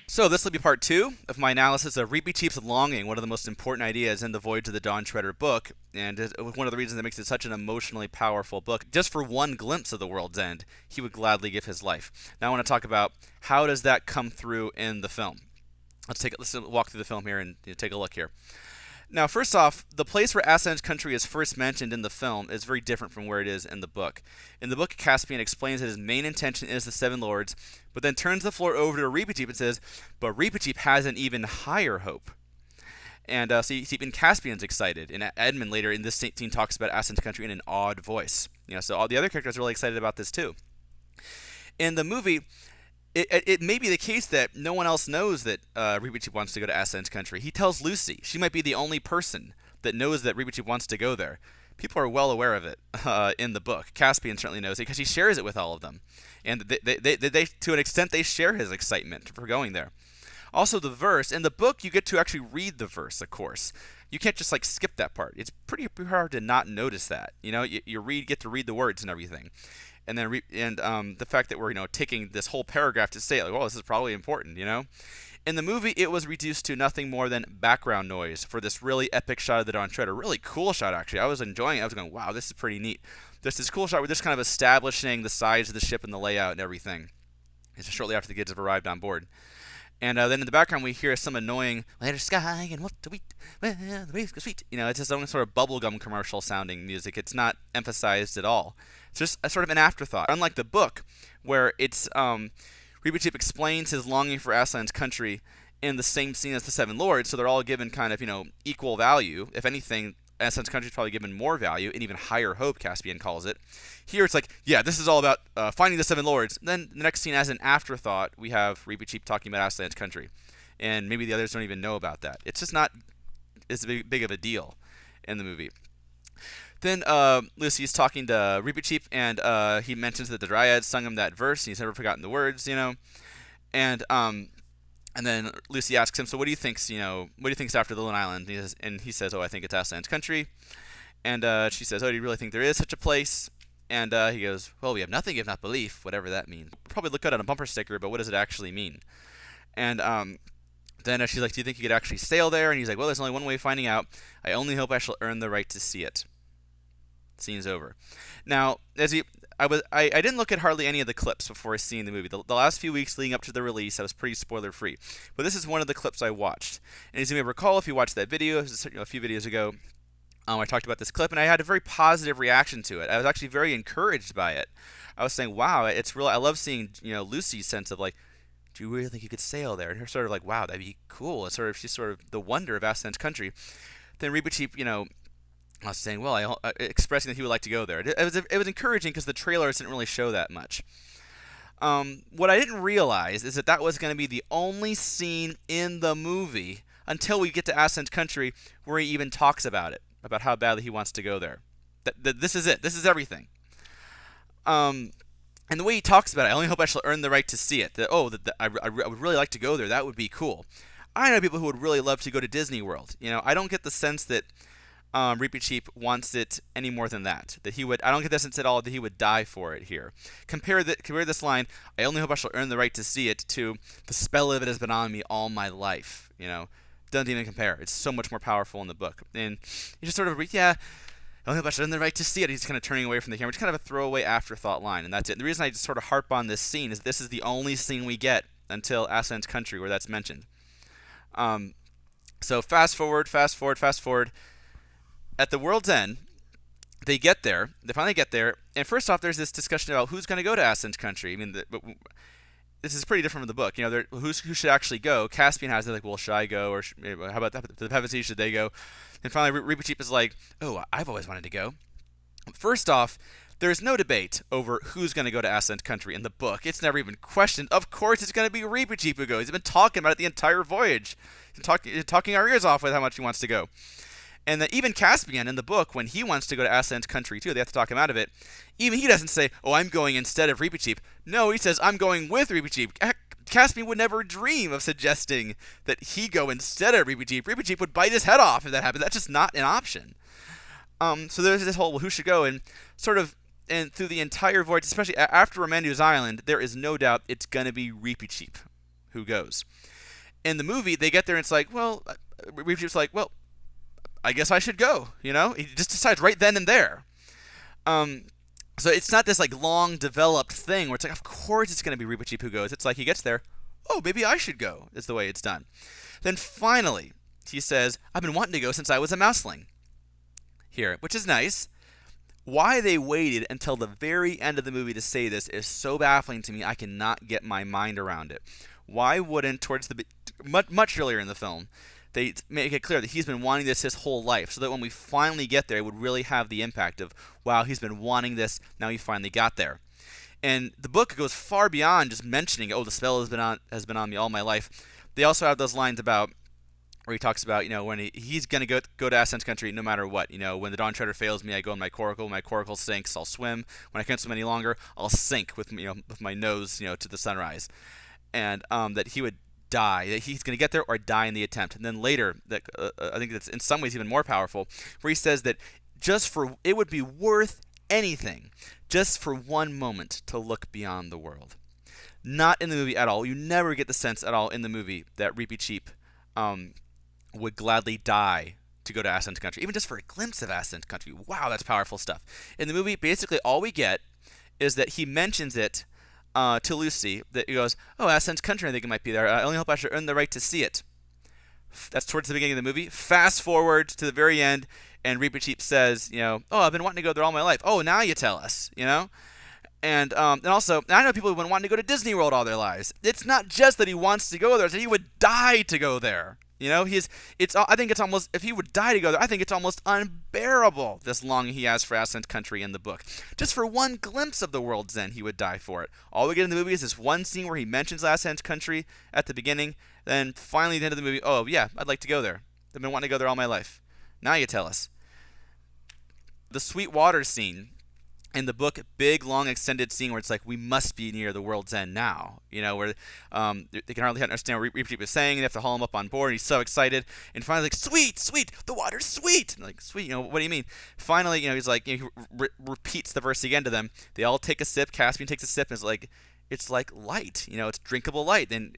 So this will be part two of my analysis of Reepicheep's Longing, one of the most important ideas in the Voyage of the Dawn Treader book, and one of the reasons that makes it such an emotionally powerful book. Just for one glimpse of the world's end, he would gladly give his life. Now I want to talk about how does that come through in the film. Let's walk through the film here and take a look here. Now, first off, the place where Aslan's country is first mentioned in the film is very different from where it is in the book. In the book, Caspian explains that his main intention is the Seven Lords, but then turns the floor over to Reepicheep and says, but Reepicheep has an even higher hope. And so even Caspian's excited, and Edmund later in this scene talks about Aslan's country in an awed voice. So all the other characters are really excited about this too. In the movie, it may be the case that no one else knows that Reepicheep wants to go to Aslan's country. He tells Lucy. She might be the only person that knows that Reepicheep wants to go there. People are well aware of it in the book. Caspian certainly knows it because he shares it with all of them. And they to an extent, they share his excitement for going there. Also, the verse. In the book, you get to actually read the verse, of course. You can't just skip that part. It's pretty hard to not notice that. You get to read the words and everything. And then the fact that we're taking this whole paragraph to say this is probably important. In the movie, it was reduced to nothing more than background noise for this really epic shot of the Dawn Treader. Really cool shot, actually. I was enjoying it. I was going, wow, this is pretty neat. There's this cool shot where they're just kind of establishing the size of the ship and the layout and everything. It's shortly after the kids have arrived on board. And then in the background, we hear some annoying "Later sky and what to eat, well, the waves go sweet." It's just some sort of bubblegum commercial sounding music. It's not emphasized at all. It's just a sort of an afterthought. Unlike the book, where it's Reepicheep explains his longing for Aslan's country in the same scene as the Seven Lords, so they're all given kind of equal value. If anything, Aslan's country is probably given more value and even higher hope, Caspian calls it. Here it's this is all about finding the Seven Lords. And then the next scene, as an afterthought, we have Reepicheep talking about Aslan's country. And maybe the others don't even know about that. It's just not as big of a deal in the movie. Then Lucy's talking to Reepicheep, and he mentions that the Dryads sung him that verse, and he's never forgotten the words, And then Lucy asks him, so what do you think's after the Lone Island? And he says, oh, I think it's Aslan's country. And she says, oh, do you really think there is such a place? And he goes, well, we have nothing if not belief, whatever that means. Probably look good on a bumper sticker, but what does it actually mean? And then she's like, do you think you could actually sail there? And he's like, well, there's only one way of finding out. I only hope I shall earn the right to see it. Scene's over. Now, I didn't look at hardly any of the clips before seeing the movie. The last few weeks leading up to the release, I was pretty spoiler-free. But this is one of the clips I watched. And as you may recall, if you watched that video, a few videos ago, I talked about this clip, and I had a very positive reaction to it. I was actually very encouraged by it. I was saying, wow, it's real. I love seeing Lucy's sense of do you really think you could sail there? And her sort of wow, that'd be cool. It's she's sort of the wonder of Aslan's country. Then Reepicheep, I was saying, well, expressing that he would like to go there. It was encouraging because the trailers didn't really show that much. What I didn't realize is that was going to be the only scene in the movie until we get to Aslan's country where he even talks about it, about how badly he wants to go there. This is it. This is everything. And the way he talks about it, I only hope I shall earn the right to see it. I would really like to go there. That would be cool. I know people who would really love to go to Disney World. I don't get the sense that Reepicheep wants it any more than that. I don't get the sense at all that he would die for it here. Compare this line, I only hope I shall earn the right to see it, to the spell of it has been on me all my life. Doesn't even compare. It's so much more powerful in the book. And he just sort of, I only hope I shall earn the right to see it. He's kind of turning away from the camera. It's kind of a throwaway afterthought line, and that's it. And the reason I just sort of harp on this scene is this is the only scene we get until Aslan's country where that's mentioned. So fast forward. At the world's end, they finally get there, and first off, there's this discussion about who's going to go to Aslan's country. I mean, this is pretty different from the book. Who should actually go? Caspian has it, well, should I go, or how about the Pevensey, should they go? And finally, Reepicheep is like, oh, I've always wanted to go. First off, there's no debate over who's going to go to Aslan's country in the book. It's never even questioned. Of course, it's going to be Reepicheep who goes. He's been talking about it the entire voyage. He's talking our ears off with how much he wants to go. And that even Caspian in the book, when he wants to go to Aslan's country too, they have to talk him out of it. Even he doesn't say, oh, I'm going instead of Reepicheep. No, he says, I'm going with Reepicheep. Caspian would never dream of suggesting that he go instead of Reepicheep. Reepicheep would bite his head off if that happened. That's just not an option. So there's this whole, well, who should go? And sort of, through the entire voyage, especially after Ramandu's Island, there is no doubt it's going to be Reepicheep. who goes. In the movie, they get there and it's like, well, Reepicheep's like, well, I guess I should go. He just decides right then and there. So it's not this like long developed thing where it's like, of course it's going to be Reepicheep who goes. It's like he gets there, oh, maybe I should go. Is the way it's done. Then finally, he says, I've been wanting to go since I was a mouseling. Here, which is nice. Why they waited until the very end of the movie to say this is so baffling to me. I cannot get my mind around it. Why wouldn't, towards the much earlier in the film, they make it clear that he's been wanting this his whole life, so that when we finally get there, it would really have the impact of, wow, he's been wanting this, now he finally got there. And the book goes far beyond just mentioning, oh, the spell has been on me all my life. They also have those lines about, where he talks about, when he's going to go to Ascent Country no matter what. When the Dawn Treader fails me, I go in my coracle. My coracle sinks, I'll swim. When I can't swim any longer, I'll sink with my nose, to the sunrise. And that he would die, that he's going to get there or die in the attempt. And then later, that I think that's in some ways even more powerful, where he says that it would be worth anything just for one moment to look beyond the world. Not in the movie at all. You never get the sense at all in the movie that Reepicheep would gladly die to go to Ascent Country, even just for a glimpse of Ascent Country. Wow, that's powerful stuff. In the movie, basically all we get is that he mentions it to Lucy, that he goes, oh, Ascent Country, I think it might be there. I only hope I should earn the right to see it. That's towards the beginning of the movie. Fast forward to the very end, and Reepicheep says, oh, I've been wanting to go there all my life. Oh, now you tell us, And also, I know people who've been wanting to go to Disney World all their lives. It's not just that he wants to go there; it's that he would die to go there. I think it's almost, if he would die to go there, I think it's almost unbearable, this longing he has for Ascent Country in the book. Just for one glimpse of the world's end, he would die for it. All we get in the movie is this one scene where he mentions Ascent Country at the beginning, then finally at the end of the movie, oh yeah, I'd like to go there. I've been wanting to go there all my life. Now you tell us. The Sweetwater scene in the book, big, long, extended scene where it's like, we must be near the world's end now. Where they can hardly understand what Reepicheep is saying. They have to haul him up on board. And he's so excited. And finally, like, sweet, sweet, the water's sweet. And like, sweet, what do you mean? Finally, he's like, he repeats the verse again to them. They all take a sip. Caspian takes a sip, and it's like light. It's drinkable light. Then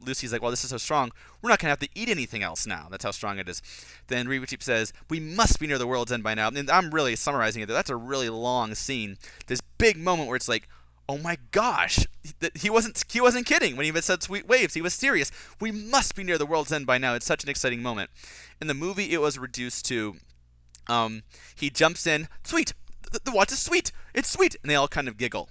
Lucy's like, well, this is so strong, we're not going to have to eat anything else now. That's how strong it is. Then Reepicheep says, we must be near the world's end by now. And I'm really summarizing it. That's a really long scene. This big moment where it's like, oh my gosh, he wasn't kidding when he said sweet waves. He was serious. We must be near the world's end by now. It's such an exciting moment. In the movie, it was reduced to, he jumps in, sweet, the water's sweet, it's sweet, and they all kind of giggle.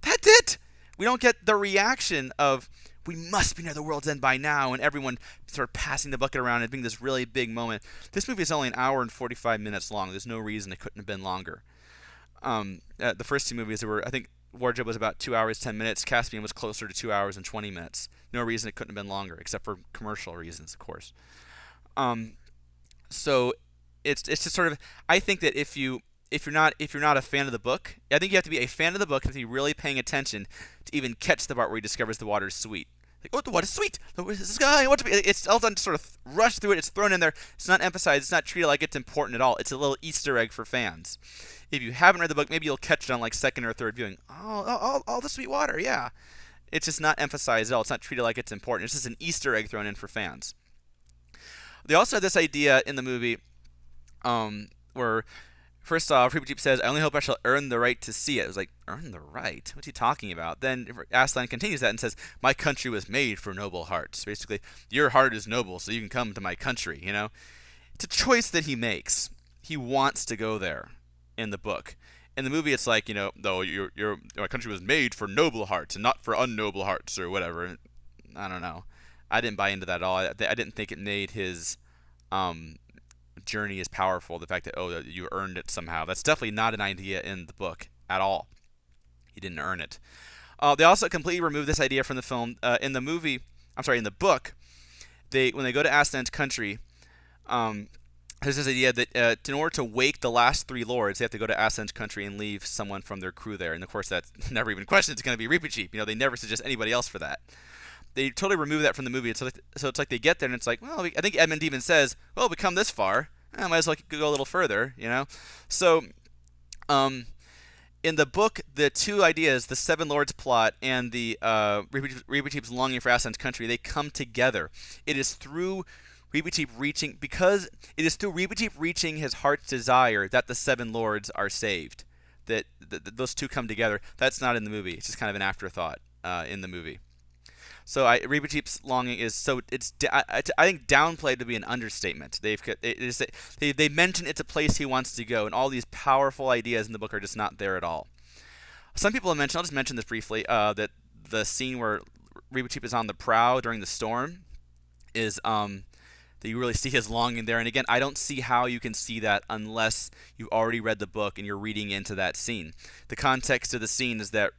That's it. We don't get the reaction of, we must be near the world's end by now, and everyone sort of passing the bucket around and being this really big moment. This movie is only an hour and 45 minutes long. There's no reason it couldn't have been longer. The first two movies, I think Wardrobe was about 2 hours, 10 minutes. Caspian was closer to 2 hours and 20 minutes. No reason it couldn't have been longer, except for commercial reasons, of course. So it's just sort of, I think that if you're not a fan of the book, I think you have to be a fan of the book and be really paying attention to even catch the part where he discovers the water's sweet. Like, oh, the water's sweet. It's all done to sort of rush through it. It's thrown in there. It's not emphasized. It's not treated like it's important at all. It's a little Easter egg for fans. If you haven't read the book, maybe you'll catch it on like second or third viewing. Oh, the sweet water, yeah. It's just not emphasized at all. It's not treated like it's important. It's just an Easter egg thrown in for fans. They also have this idea in the movie where, first off, Reepicheep says, I only hope I shall earn the right to see it. It was like, earn the right? What's he talking about? Then Aslan continues that and says, my country was made for noble hearts. Basically, your heart is noble, so you can come to my country, It's a choice that he makes. He wants to go there in the book. In the movie, it's like, though my country was made for noble hearts and not for unnoble hearts or whatever. I don't know. I didn't buy into that at all. I didn't think it made his journey as powerful. The fact that you earned it somehow. That's definitely not an idea in the book at all. He didn't earn it. They also completely removed this idea from the film. In the book, when they go to Aslan's country, there's this idea that in order to wake the last three lords, they have to go to Aslan's country and leave someone from their crew there. And of course, that's never even questioned. It's going to be Reepicheep. They never suggest anybody else for that. They totally remove that from the movie. So it's like they get there and it's like, well, I think Edmund even says, well, we come this far. I might as well go a little further, you know. So, um, in the book, the two ideas, the Seven Lords plot and the Reepicheep's longing for Aslan's country, they come together. It is through Reepicheep reaching his heart's desire that the Seven Lords are saved. That those two come together. That's not in the movie. It's just kind of an afterthought in the movie. So Reepicheep's longing is so I think downplayed to be an understatement. They mention it's a place he wants to go, and all these powerful ideas in the book are just not there at all. Some people have mentioned. I'll just mention this briefly. That the scene where Reepicheep is on the prow during the storm is that you really see his longing there. And again, I don't see how you can see that unless you've already read the book and you're reading into that scene. The context of the scene is that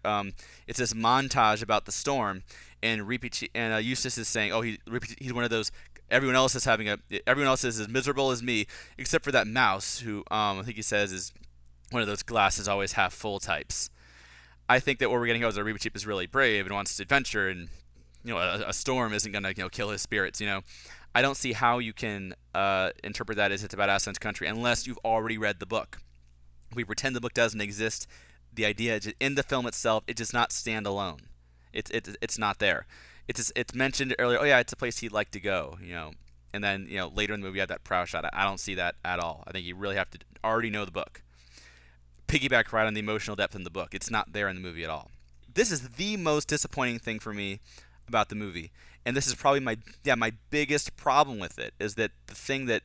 it's this montage about the storm, and Eustace is saying, "Oh, he's one of those. Everyone else is as miserable as me, except for that mouse, who I think he says is one of those glasses always half full types." I think that what we're getting here is that Reepicheep is really brave and wants to adventure, and a storm isn't gonna kill his spirits. I don't see how you can interpret that as it's about Aslan's country unless you've already read the book. If we pretend the book doesn't exist, the idea in the film itself, it does not stand alone. It's not there. It's mentioned earlier. Oh yeah, it's a place he'd like to go. And then later in the movie, you have that prow shot. I don't see that at all. I think you really have to already know the book. Piggyback right on the emotional depth in the book. It's not there in the movie at all. This is the most disappointing thing for me about the movie, and this is probably my biggest problem with it, is that the thing that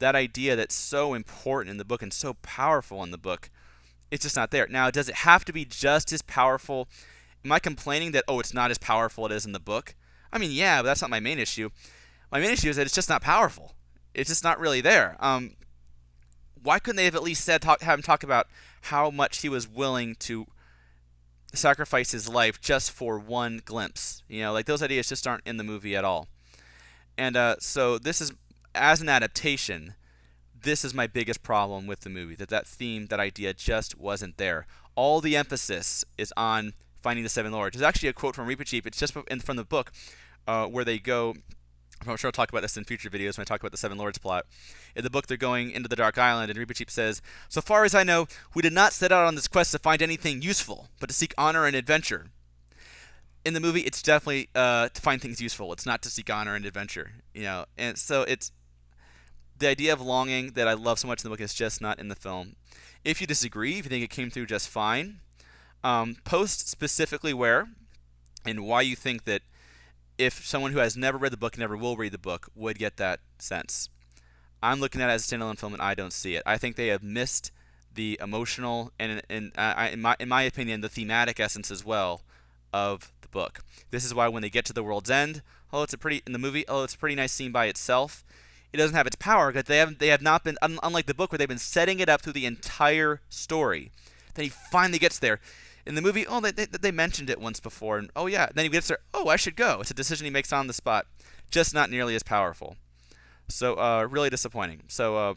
idea that's so important in the book and so powerful in the book, it's just not there. Now, does it have to be just as powerful? Am I complaining that it's not as powerful as it is in the book? I mean, yeah, but that's not my main issue. My main issue is that it's just not powerful. It's just not really there. Why couldn't they have at least have him talk about how much he was willing to sacrifice his life just for one glimpse? Those ideas just aren't in the movie at all. And so this is, as an adaptation, this is my biggest problem with the movie, that theme, that idea just wasn't there. All the emphasis is on finding the Seven Lords. There's actually a quote from Reepicheep. It's just from the book where they go. I'm sure I'll talk about this in future videos when I talk about the Seven Lords plot. In the book, they're going into the Dark Island, and Reepicheep says, "So far as I know, we did not set out on this quest to find anything useful, but to seek honor and adventure." In the movie, it's definitely to find things useful. It's not to seek honor and adventure, And so it's the idea of longing that I love so much in the book is just not in the film. If you disagree, if you think it came through just fine, post specifically where and why you think that if someone who has never read the book and never will read the book would get that sense. I'm looking at it as a standalone film, and I don't see it. I think they have missed the emotional and, in my opinion, the thematic essence as well of the book. This is why when they get to the world's end, it's a pretty nice scene by itself. It doesn't have its power because they have not been, unlike the book where they've been setting it up through the entire story. Then he finally gets there. In the movie, they mentioned it once before, and then he gets there, I should go. It's a decision he makes on the spot. Just not nearly as powerful. So, really disappointing. So,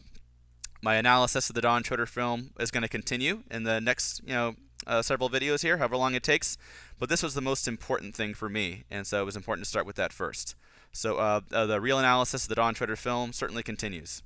my analysis of the Don Trotter film is going to continue in the next, several videos here, however long it takes. But this was the most important thing for me, and so it was important to start with that first. So, the real analysis of the Don Trotter film certainly continues.